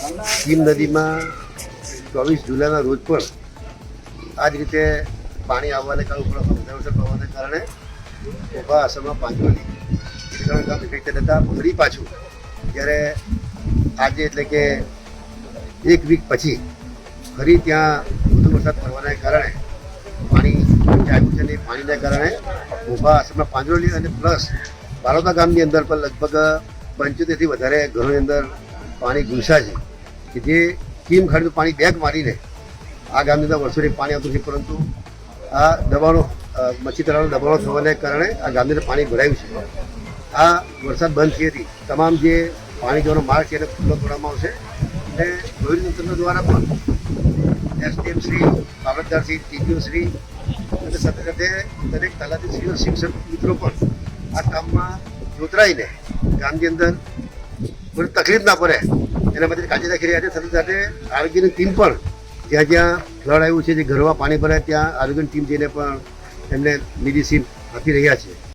કીમ નદીમાં 24 જુલાઈના રોજ પણ આ જ રીતે પાણી આવવાને કારણે વધારે પ્રવાહને કારણે ઊભા આશ્રમમાં પાંચોલી ગામ ઇફેક્ટેડ હતા. ફરી પાછું જ્યારે આજે એટલે કે 1 વીક પછી ફરી ત્યાં વધુ વરસાદ પડવાને કારણે પાણી આવ્યું છે. અને પાણીને કારણે ઊભા આશ્રમમાં પાંજરોલી અને પ્લસ બારોદા ગામની અંદર પણ લગભગ 75થી વધારે ઘરોની અંદર પાણી ઘૂસ્યા છે કે જે કીમ ખાડીનું પાણી બેગ મારીને આ ગામની અંદર વર્ષોથી પાણી આવતું છે, પરંતુ આ દબાણો મચ્છી તળાવનું દબાણો થવાને કારણે આ ગામની અંદર પાણી ભરાયું છે. આ વરસાદ બંધ થયેથી તમામ જે પાણી જવાનો માર્ગ છે એને ખુલ્લો કરવામાં આવશે અને રોહિણી તંત્ર દ્વારા પણ એસડીએમ શ્રી, મામલતદાર શ્રી, ટીડીઓ શ્રી અને સાથે સાથે દરેક તલાટીશ્રીઓ, શિક્ષક મિત્રો પણ આ કામમાં જોતરાઈને ગામની અંદર કોઈ તકલીફ ના પડે એના માટે કાળજી રાખી રહ્યા છે. સાથે સાથે આરોગ્યની ટીમ પણ જ્યાં જ્યાં ફ્લડ આવ્યું છે, જે ઘરમાં પાણી ભરાય ત્યાં આરોગ્યની ટીમ જઈને પણ એમને મેડિસિન આપી રહ્યા છે.